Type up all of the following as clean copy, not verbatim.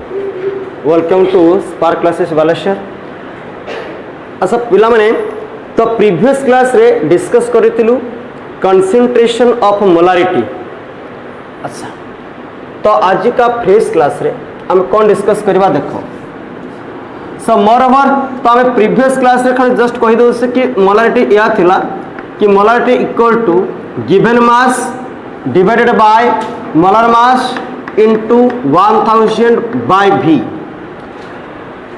Welcome to spark classes Baleshwar. अच्छा पिला माने तो प्रीवियस क्लास रे डिस्कस करितिलु कंसंट्रेशन ऑफ मोलारिटी। अच्छा तो आज का फ्रेश क्लास रे हम कौन डिस्कस करबा देखो। सो मोरओवर तो हमें प्रीवियस क्लास रे खाली जस्ट कहि दो से कि मोलारिटी या थिला कि molarity equal to given mass divided by molar mass into 1000 by V.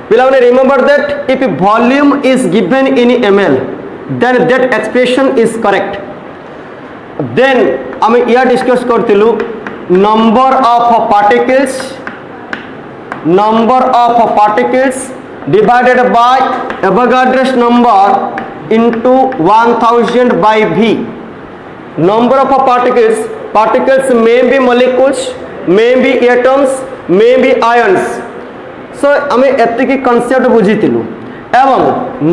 Beloved, remember that if volume is given in ml, then that expression is correct. Then हम यह discuss करतिलु number of particles divided by Avogadro's number into 1000 by V. Number of particles may be molecules, may be atoms, may be ions. So हमें एतिकी concept बुझीतिलु एवं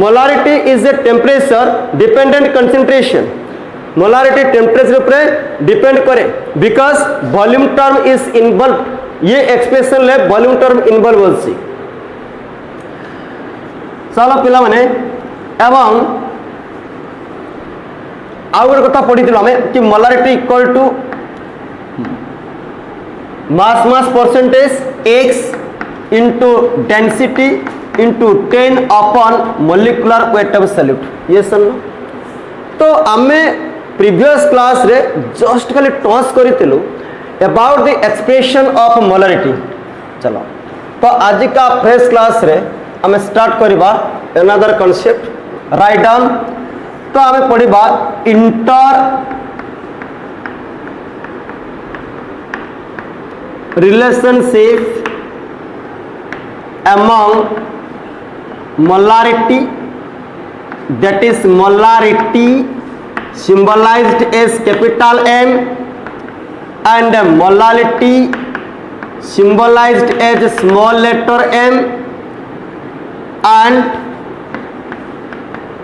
molarity is a temperature dependent concentration. Molarity temperature पर depend करे because volume term is involved. ये expression ले volume term involve होती। चलो पिला मने एवं आउर कथा पढ़ी हमें कि molarity equal to mass percentage x into density into 10 upon molecular weight of solute। ये सुन तो आमे प्रीवियस क्लास रे जस्ट खाली टॉस करितिलु about the expression of molarity. चलो तो आज का फ्रेश क्लास रे हमें स्टार्ट करबा अनदर कांसेप्ट राइट डाउन। तो हमें पढ़िबा inter relationship among molarity, that is molarity symbolized as capital M, and molality symbolized as small letter m,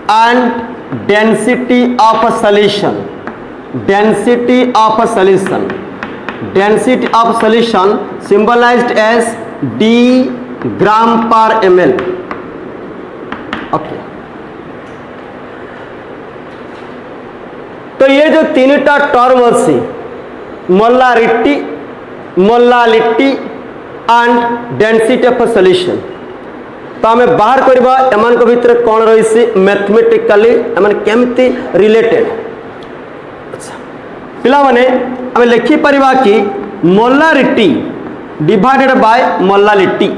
and density of a solution. Density of solution symbolized as d gram per ml. Okay. तो ये जो तीनटा term अच्छी molarity, molality and density of solution, तो हमें बाहर करबा एमान को भीतर कौन रही मैथमेटिकली एमान केमती रिलेटेड। पिला माने हमें लिखि परिबा कि molarity divided by molality.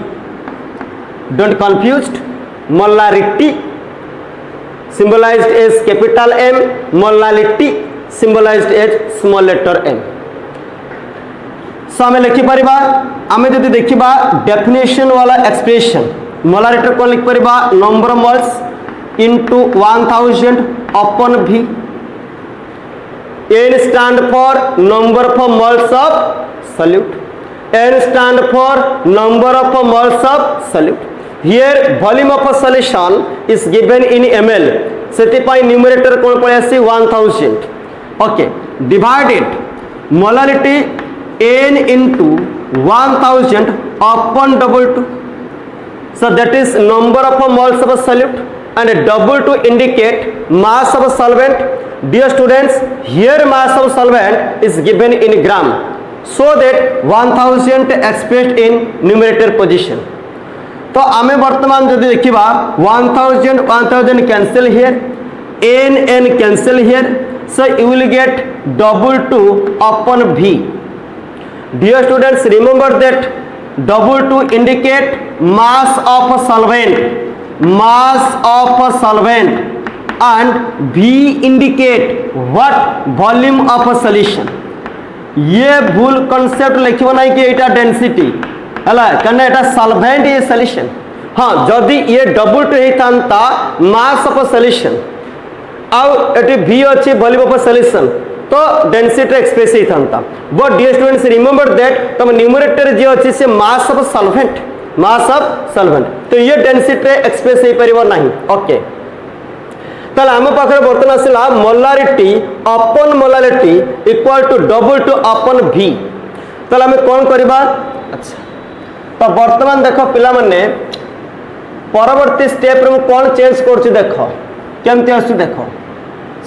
Don't confused, molarity symbolized as capital M, molality symbolized as small letter m. सो हमें लिखि परिबा हमें जदि देखिबा डेफिनेशन वाला एक्सप्रेशन मोलारिटी को लिख परिबा number moles into 1000 upon V. N stand for number of moles of solute. N stand for number of moles of solute. Here volume of a solution is given in ml. सेतिपाई numerator कोन पड़े आसी 1000. Okay. Divided molarity n into 1000 upon double 2. So that is number of moles of a solute, and double 2 indicate mass of a solvent. Dear students, here mass of solvent is given in gram, so that 1000 expressed in numerator position. तो आमे वर्तमान जो देखिबा 1000 cancel here, n cancel here, so you will get double 2 upon V. Dear students, remember that double 2 indicate mass of a solvent, and V indicate what volume of a solution. ये भूल concept लिखिबो नहीं कि एटा density हला कने एटा solvent ये solution. हाँ जदि ये डबल टू हेतांता मास ऑफ सॉल्यूशन आउ एटी V अछि वॉल्यूम ऑफ सॉल्यूशन तो डेंसिटी एक्सप्रेस हेतांता। But dear students remember that तम न्यूमरेटर जे अछि से मास ऑफ सॉल्वेंट तो ये डेंसिटी एक्सप्रेस हे परिबो नहीं। ओके ताले आम पाखरे बर्तन आसिला molarity upon molality equal to W two upon V। ताले आम कोन करबा अच्छा तो वर्तमान देख पिला माने परवर्ती स्टेप रे कौन चेंज कर देख केमती आसु देख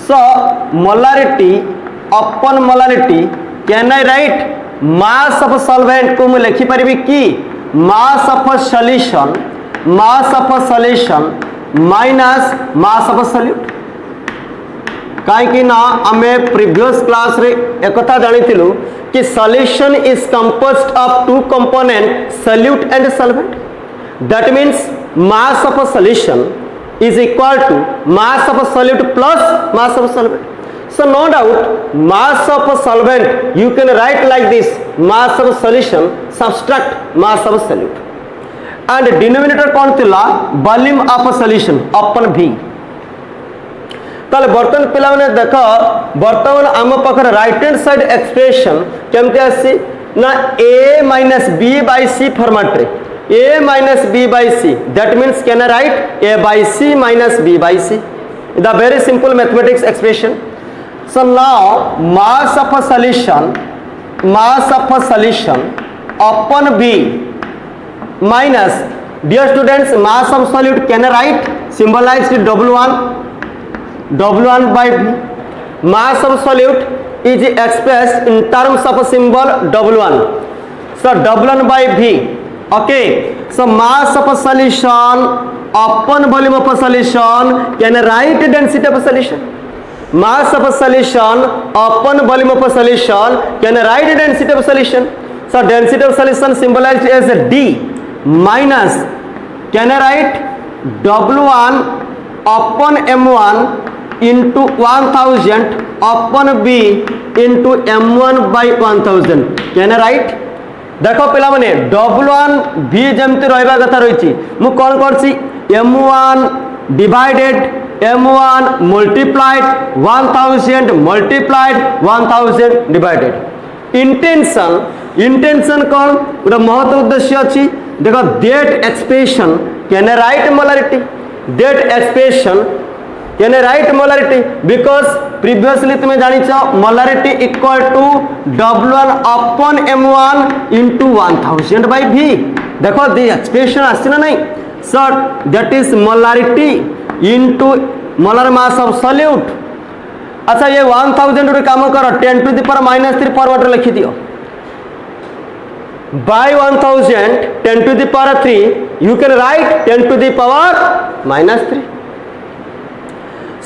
so molarity upon molarity can I write mass of solvent को मैं लिखि परिबी कि mass of solution minus mass of solute कहीं ना आमे प्रीवियस क्लास रे एक कथा जानिथिलु कि solution is composed of two component solute and solvent that means mass of a solution is equal to mass of a solute plus mass of a solvent. So no doubt mass of a solvent you can write like this, mass of a solution subtract mass of a solute, and denominator कौन थिला volume of a solution upon v. ताले बर्तन पिला माने देख बर्तमान आम पाखर right hand side expression केमती आसी ना a minus b by c format रे a minus b by c, that means can I write a by c minus b by c, the very simple mathematics expression. So now mass of a solution upon b minus, dear students, mass of solute can I write symbolized w1 by b. Mass of solute is expressed in terms of a symbol w1, so w1 by v. Okay, so mass of a solution upon volume of a solution can write density of a solution. Mass of a solution upon volume of a solution can write density of a solution. So density of solution symbolized as a d minus can I write w1 upon m1 into 1000 upon b into m1 by 1000. Can I write? देखो पिला माने W1 भी जमती रहबा कथा रहिछि मु कोन करछि M1 divided M1 multiplied 1000 multiplied 1000 divided intention कोन उडा महत्व उद्देश्य अछि देखो that expression can write molarity that expression can write molarity because previously तुम्हें जानिछ मोलारिटी equal to W1 upon M1 into 1000 by V. देखो दी एक्सप्रेशन आछि ना नहीं sir that is molarity into molar mass of solute. अच्छा ये 1000 रे काम करो 10 to the power -3 फॉरवर्ड लिखि दियो by 1000 10 to the power 3 you can write 10 to the power -3.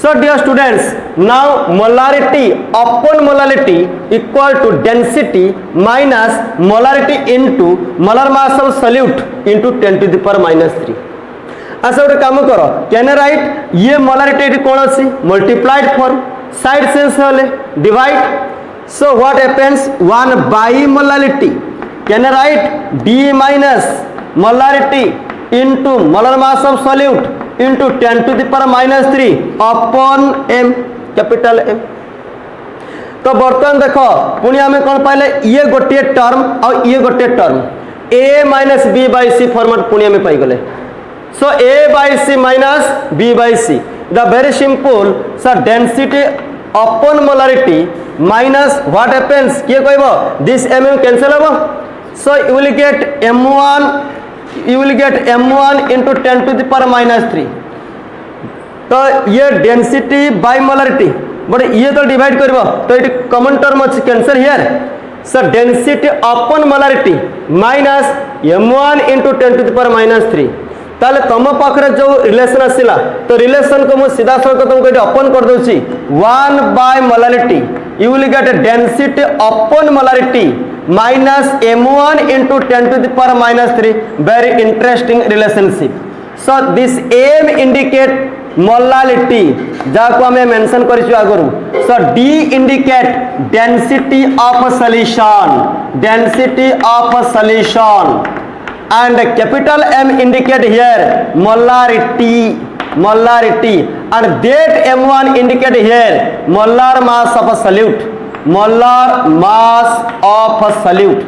So dear students, now molarity upon molality equal to density minus molarity into molar mass of solute into 10 to the power -3. अच्छा गोटे काम कर can write ये molarity कौन अच्छी multiplied form side सेंस हेले divide. So what happens 1 bye molarity can write d minus molarity into molar mass of solute into 10 to the power -3 upon m capital M. तो बर्तमान देखो पुणी आम कौन पाइले ये गोटे टर्म और ये गोटे term a minus b by c format पुणी आम पाइगले. सो a by c minus b by c the very simple sir density upon molarity minus what happens किए कहबो this m cancel होबो. So you will get m1 into 10 to the power -3. तो ये density bye molarity but ये तो divide करबो तो ये कॉमन टर्म अछि cancel here. So density upon molarity minus m1 into 10 to the power -3. ताले तुम पाखरे जो रिलेशन आसिला तो रिलेशन को मु सीधा सळक तुमको एटी अपॉन कर दोछि 1 bye molarity you will get density upon molarity minus m1 into 10 to the power -3. very interesting relationship. So this m indicate molality जाको हमें mention करिछु आगरु. So d indicate density of a solution and capital M indicate here molarity and that m1 indicate here molar mass of a solute. Molar mass of a solute.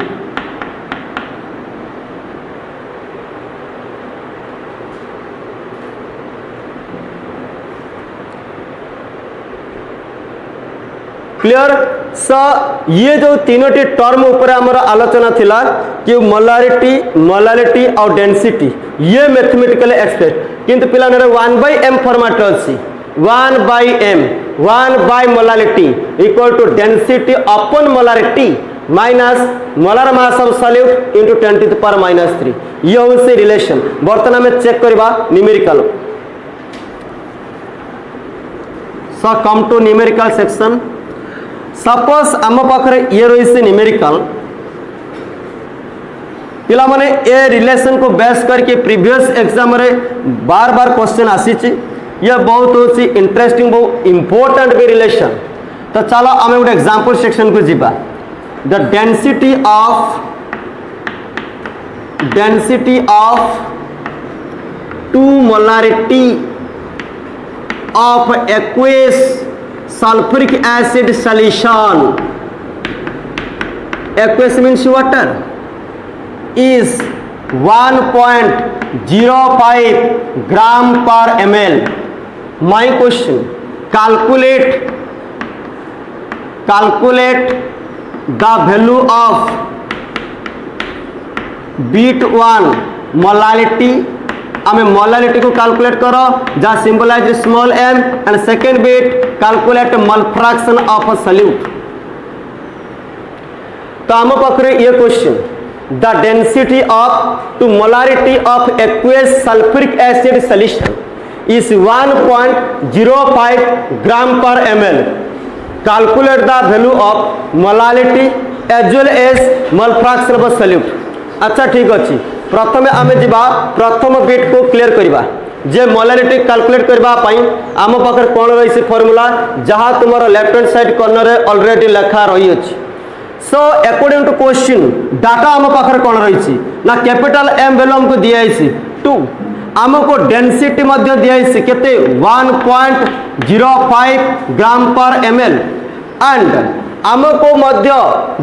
Clear? ये जो तीनोटी term ऊपर आमर आलोचना थिला कि molarity और density ये mathematical express किंतु पिला 1/m फॉर्मेट अच्छी 1/m 1 molarity equal to density upon molarity minus molar mass of solute into 10⁻³ ये हूँ से रिलेशन। बर्तमान आम चेक करवा numerical. So come to numerical section. Suppose आम पाखे ये रही से न्यूमेरिकल पिला माने ए रिलेशन को बेस करके प्रीवियस एग्जाम रे बार बार क्वेश्चन आसी ये बहुत होची इंटरेस्टिंग बहुत इंपोर्टेंट भी रिलेशन। तो चलो आम गोटे एग्जांपल सेक्शन को जीवा। The density of 2 molarity of aqueous sulfuric acid solution, aqueous means water, is 1.05 gram per ml. My question, calculate the value of bit 1 molality. हमें मोलारिटी को कैलकुलेट करो जा symbolize small m and second bit calculate mole fraction of a solute. तो आम पाखे ये question the density of two molarity of aqueous sulphuric acid solution is 1.05 gram per ml। Calculate the value of molarity as well as mole fraction of a solute. अच्छा ठीक अच्छे प्रथम आम जा प्रथम बिट को क्लियर करवा जे मोलारिटी कैलकुलेट करने आम पाखे कौन रही फॉर्मूला जहाँ तुम लेफ्ट हैंड साइड कॉर्नर रे ऑलरेडी लिखा रही अच्छी। So according to question data आम पाखे कौन रही ना कैपिटल M वैल्यू हमको दिखाई 2 आमको डेंसिटी दिखाई केते 1.05 ग्राम पर ml एंड आमको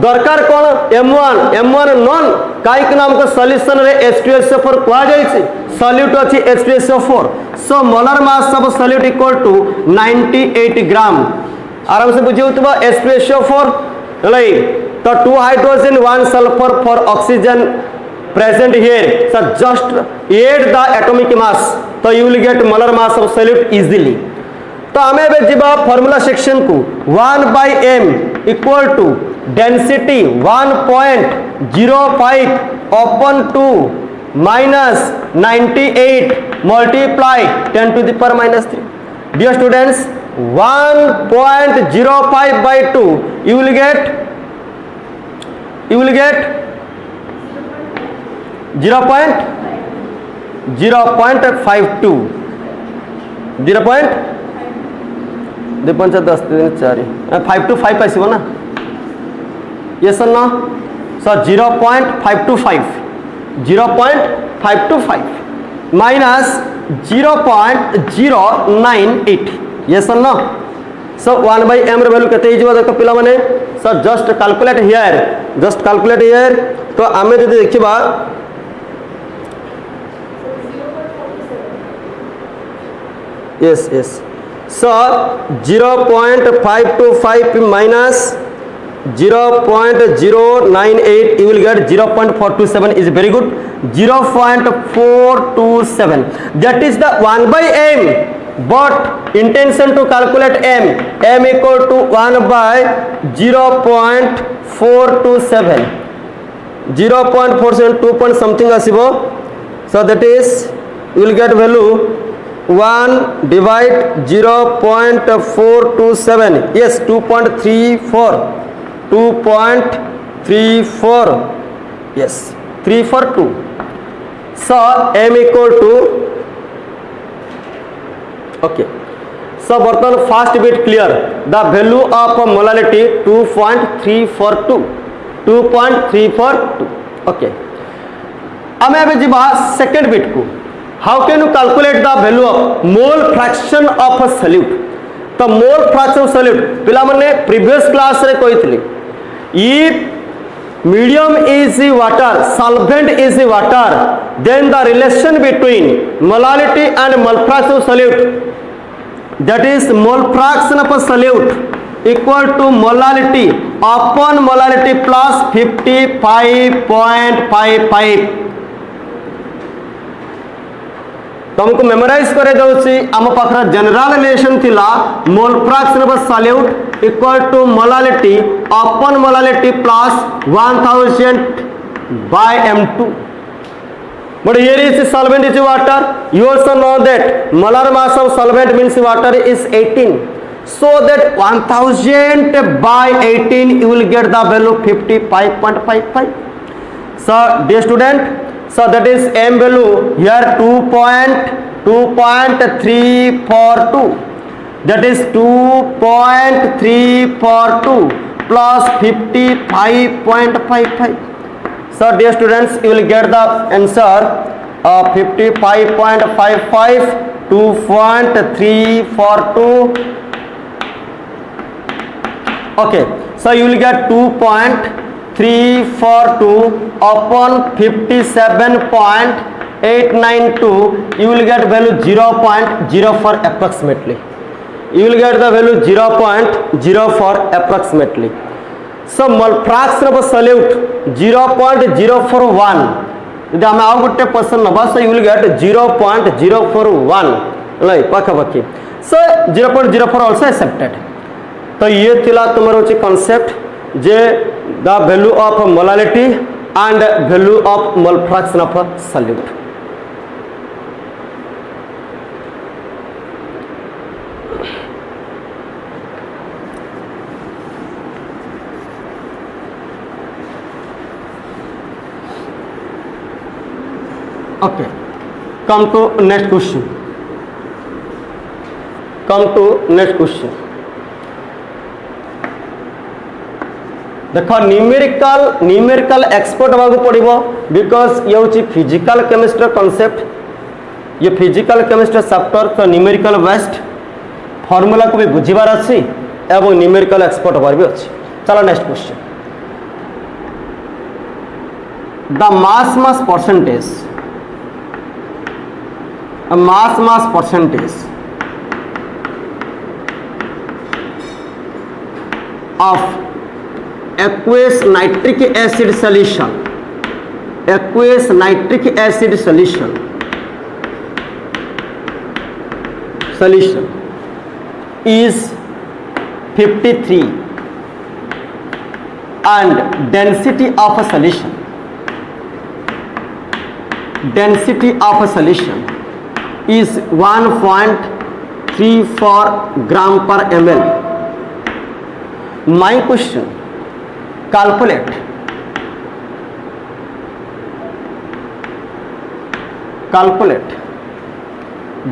दरकार कौन m1 नॉन कहीं आमको सॉल्यूशन रे H2SO4 कहुई सॉल्यूट अच्छी H2SO4। So molar mass of solute equal to 98 gram. आराम से बुझे H2SO4 तो 2 hydrogen 1 sulphur four oxygen present here, so just add the atomic mass तो you will get molar mass of solute easily। तो हमें अब जीवा फॉर्मूला सेक्शन को 1/m equal to density 1.05 upon 2 minus 98 multiply 10⁻³ Dear students, 1.05 by 2 you will get 0.52 5 to 5 आसो ना ये sir ना सर 0.525 माइनस 0.098 ये सर ना सो 1/m वैल्यू केते देखो पिला माने सर जस्ट कैलकुलेट हियर तो आम जो देखा yes so 0.525 minus 0.098 you will get 0.427 is very good 0.427 that is the 1/m but intention to calculate m equal to 1/0.427 0.472 point something asibo so that is you will get value 1 divide 0.427 yes 2.34 yes 342 so m equal to okay so बर्तमान first bit clear the value of molarity 2.342 okay आम अब जीवा second bit को how can you calculate the value of mole fraction of a solute तो मोल fraction of solute पिला माने previous class रे कहितली if medium is the water solvent is the water then the relation between molality and mole fraction of solute that is mole fraction of a solute equal to molality upon molality plus 55.55 तुमको memorise करे जाउची आम पाखरा general relation थिला mole fraction of solute equal to molality upon molality plus 1000 by m2. But here is the solvent is water. You also know that molar mass of solvent means water is 18. So that 1000 by 18 you will get the value 55.55. So dear student, so that is m value here 2.342. That is 2.342 plus 55.55. So dear students, you will get the answer 55.55 2.342. Okay, so you will get 2.342 upon 57.892. You will get value 0.04 approximately. You will get the value 0.04 approximately. So mole fraction of a solute 0.041. If I have got a person, so you will get 0.041. Like pakapaki. So 0.04 also accepted. So ये थिला तुम्हारा होची concept J the value of molality and value of mole fraction of a solute. Okay, come to next question. देखो numerical expert होगा पड़ो because ये हूँ physical chemistry concept, ये फिजिकल केमिस्ट्री चैप्टर तो न्यूमेरिकल बेस्ड फॉर्मूला को भी बुझीबार अच्छी एवं न्यूमेरिकल एक्सपर्ट होबार भी अच्छी. चलो next question. The mass percentage mass percentage of aqueous nitric acid solution is 53 and density of a solution is 1.34 gram per ml. My question, calculate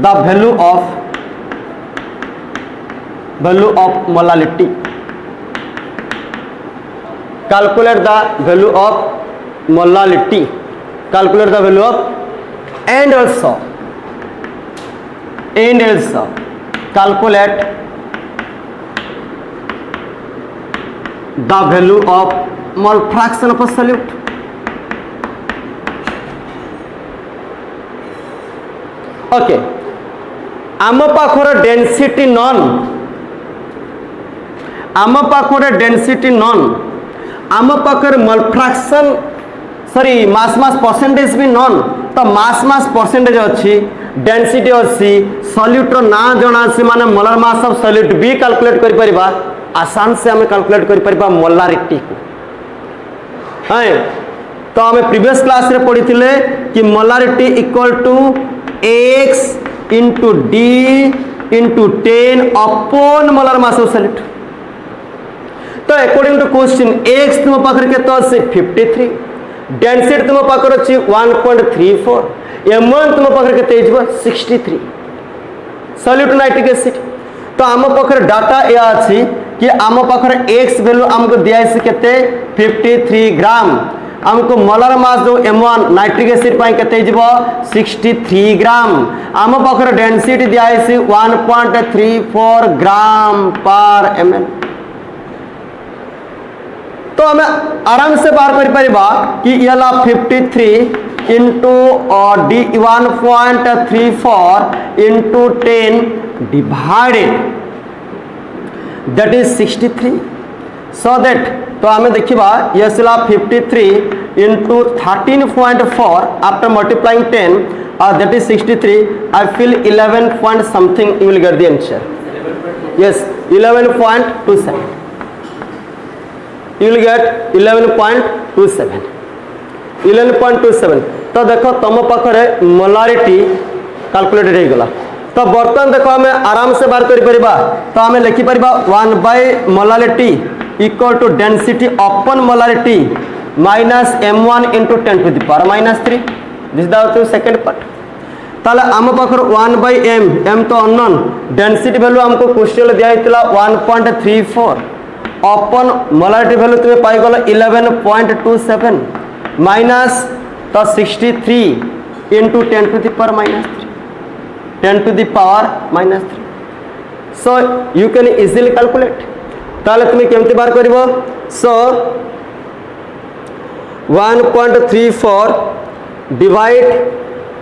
the value of molality. Calculate the value of molality. Calculate the value of and also calculate the value of mole fraction of a solute. Okay, आम पाखर density नॉन आम पाखर mole fraction sorry mass percentage भी नॉन. तो mass percentage अच्छी, density अच्छी, सॉल्यूटर ना जना अच्छी माने मोलर मास ऑफ सॉल्यूट भी कैलकुलेट कर परिबा. आसान से हमें कैलकुलेट कर परिबा मोलारिटी को. हां, तो हमें प्रीवियस क्लास रे पढ़ी थिले कि molarity equal to x into d into 10 upon molar mass of solute. तो अकॉर्डिंग टू क्वेश्चन x तुम पाखर के तो 53, डेंसिटी तुम पाखर अछि 1.34, m1 तुम पाखर के तेजबा 63 सॉल्यूट नाइट्रिक एसिड. तो आम पाखर डाटा या अछि कि आम पाखर x वैल्यू हमको दिया है केते 53 ग्राम. हमको मोलर मास जो m1 नाइट्रिक एसिड पाई केते हिजबो 63 ग्राम. आम पाखर डेंसिटी दिया है 1.34 ग्राम पर ml. तो हमें आराम से बाहर कर परिबा कि यला 53 into D 1.34 into 10 divided that is 63. So that तो आमे देखिबा ये सिला 53 into 13.4 after multiplying 10 that is 63. I feel 11 point something you will get the answer. Yes, 11.27. You will get 11.27. 11.27. तो देखो तुम पाखरे मोलारिटी कैलकुलेटेड हो गला। तो बर्तमान देखो हमें आराम से बाहर कर परिबा। तो हमें लिखि परिबा 1 by molarity equal to density upon molarity minus m1 into 10 to the power minus 3. This the second part. ताले आम पाखर 1 by m तो अननोन, डेंसिटी वैल्यू हमको क्वेश्चन दिया हितला 1.34 अपॉन मोलारिटी वैल्यू तुम्हें पाई गलो 11.27 माइनस तो 63 into 10 to the power minus 3. 10 to the power minus 3. So you can easily calculate. ताले तुम्हें केमती बार करिवो? So 1.34 divide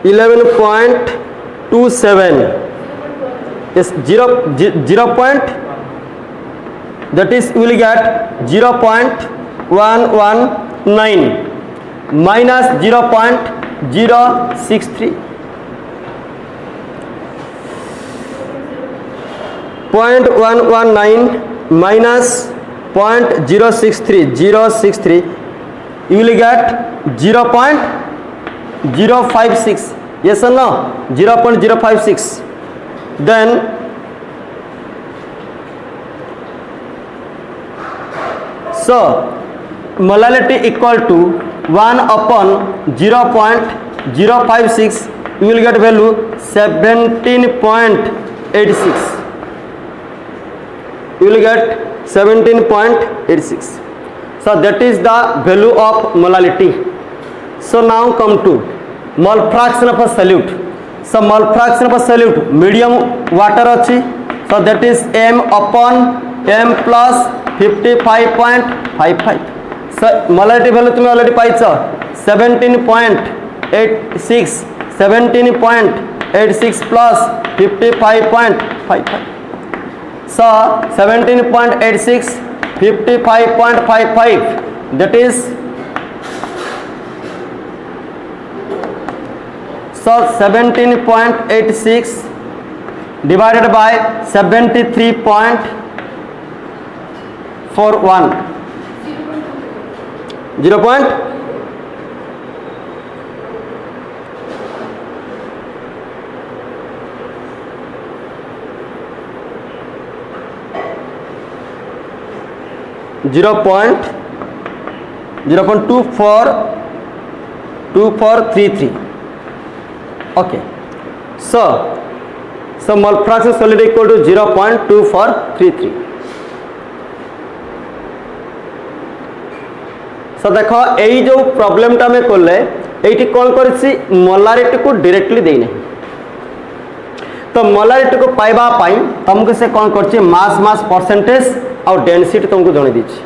11.27 is 0 point, that is you will get 0.119 minus 0.063. 0.119 minus 0.063 you will get 0.056. Yes or no? 0.056. Then so molality equal to 1 upon 0.056 you will get value 17.86. You will get 17.86. So that is the value of molality. So now come to mole fraction of a solute. So mole fraction of a solute medium water achi. So that is m upon m plus 55.55. So molality value तुम्हें already पाइछो 17.86 plus 55.55. So 17.86 55.55 that is so 17.86 divided by 73.41 0. Zero point 2433. Okay, so mole fraction solid equal to 0.2433. so देखो यही जो problem टा में कोले एठी कौन करछि मोलारिटी को डायरेक्टली देई नहीं। तो मोलारिटी को पाइबा पाई तुमको से कौन करछि मास परसेंटेज और डेंसिटी तुमको जणे दीछि।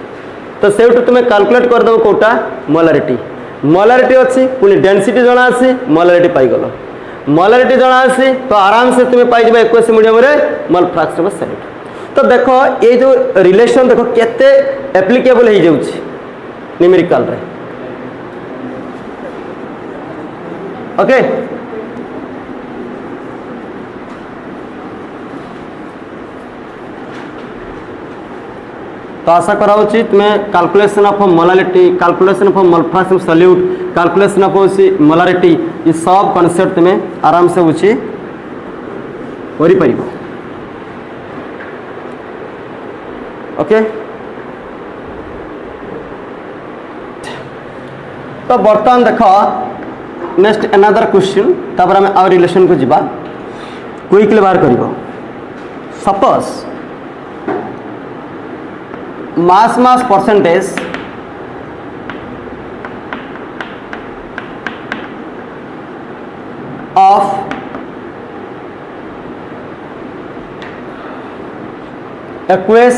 तो सेउटू तुम्हें कैलकुलेट कर दो कोटा मोलारिटी अच्छी पुनी डेंसिटी जना आसी मोलारिटी पाई गलो। मोलारिटी जना आसी तो आराम से तुम्हें पाई जबा एक्वेस मीडियम रे मोल फ्रैक्शन ऑफ सॉलिड। तो देखो ये जो रिलेशन देखो केते एप्लीकेबल हो जाउछि न्यूमेरिकल रे। ओके तो आशा करा तुम्हें calculation of molarity, calculation of mole fraction solute, calculation of molarity ये सब कॉन्सेप्ट तुम्हें आराम से बुझी करि परिबो। ओके तो बर्तमान देखो नेक्स्ट अनदर क्वेश्चन तापर हम आवर रिलेशन को जिबा क्विकली बाहर करिबो। Suppose mass percentage of aqueous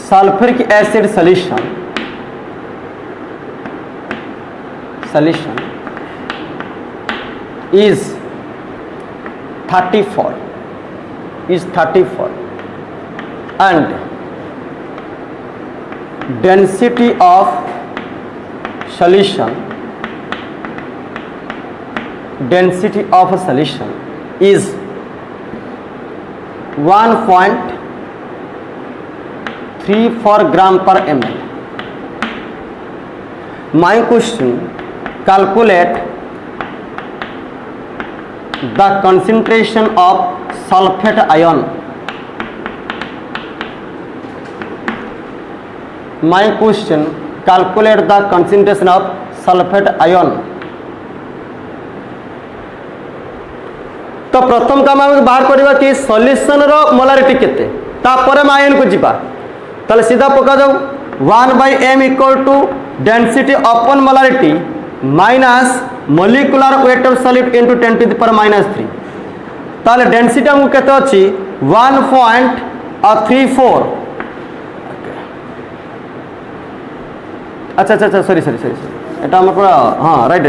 sulfuric acid solution is 34 and density of solution is 1.34 gram per ml. My question, calculate the concentration of sulfate ion. My question, calculate the concentration of sulfate ion. तो प्रथम काम आम बाहर करवा कि solution रो molarity केते तापर हम आयन को जीवा ताले सीधा पका जाऊ 1/m equal to density upon molarity minus molecular weight of solid into 10 to the power -3 ताले डेंसिटी हमको केते अछि 1.34 अच्छा सॉरी एटा हम पूरा हां राइट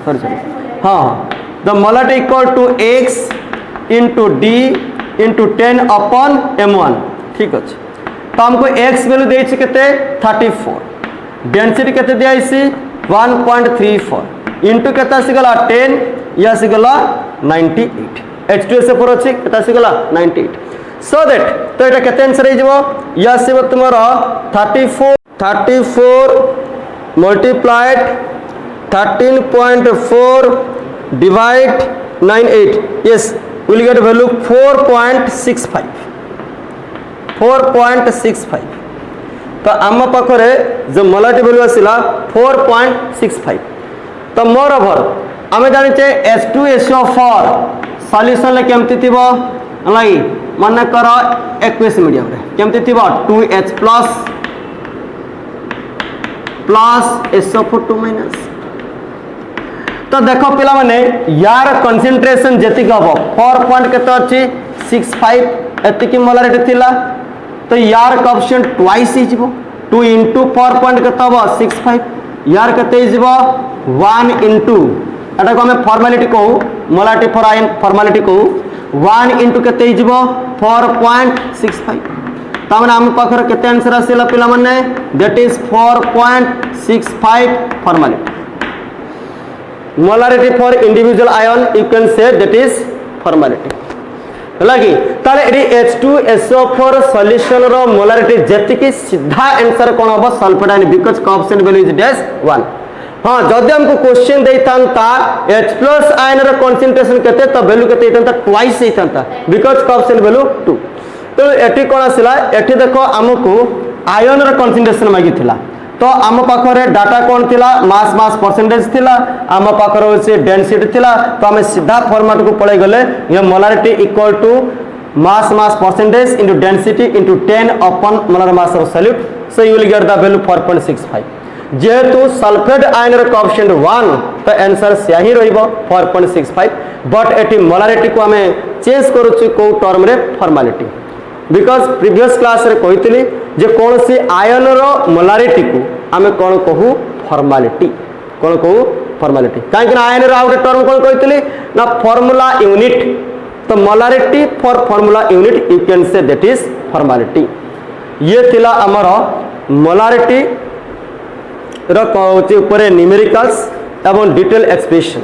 सॉरी हां the molarity equal to x into d into 10 upon m1 ठीक अछि तो हमको x वैल्यू देइ छै केते 34 डेंसिटी केते दिया इसी 1.34 इनटू केते आसी गला 10 या आसी गला 98 H2SO4 अछि केते आसी गला 98 सो दैट तो एटा केते आंसर हे जबो या आसीबो तुमरो 34 multiplied 13.4 divide 98 yes we'll get value 4.65 तो आम पाखरे जो मोलारिटी वैल्यू आसिला 4.65 तो मोर ओवर आम जानिचे H2SO4 सॉल्यूशन ले केमती थिबो लाई मन कर एक्वेस मीडियम रे केमती थिबो 2H प्लस SO4 2 माइनस तो देखो पिला माने यार कंसंट्रेशन जति गबो 4 पॉइंट केते अछि 65 एति की मोलारिटी थिला तो यार कोएफिशिएंट ट्वाइस ही जिवो 2 into 4 पॉइंट केते हबो 65 यार केते जिवो 1 into एटा को हमें फॉर्मेलिटी कहू मोलारिटी फॉर आयन फॉर्मेलिटी कहू 1 into केते जिवो 4.65 तामने हम पाखर केते आंसर आसिला पिला माने that is 4.65 formality molarity for individual ion you can say that is formality लगी ताले एडी H2SO4 सॉल्यूशन रो मोलारिटी जति की सीधा आंसर कोन हो sulphate ion because coefficient value is dash 1 हां जदि हमको क्वेश्चन देइतांता H+ आयन रो कंसंट्रेशन केते तो वैल्यू केते इतांता ट्वाइस इतांता बिकॉज़ कोएफिशिएंट वैल्यू 2 तो एटी कोन आसिला एटी देखो हमको आयन रो कंसंट्रेशन मागी थिला तो आम पाखरे डाटा कौन थिला मास परसेंटेज थिला आम पाखरे होचे डेंसिटी थिला तो हमें सीधा फॉर्मेट को पळे गले ये molarity equal to mass percentage into density into 10 upon molar mass of solute so you will get the value 4.65 जेहेतु सल्फेट आयन रो कोएफिशिएंट 1 तो आंसर सही रहइबो 4.65 बट एटी मोलारिटी को हमें चेंज करूछु को टर्म रे फॉर्मेलिटी बिकॉज प्रीवियस क्लास रे कहितली जे कौन सी ion रो molarity को आमे कौन कहू फॉर्मेलिटी कहीं आयन रो आउटे टर्म कौन कहितली ना फॉर्मूला यूनिट तो molarity for formula unit you can say that is formality ये थिला हमर मोलारिटी रो ऊपर न्यूमेरिकल्स एवं डिटेल एक्सप्रेशन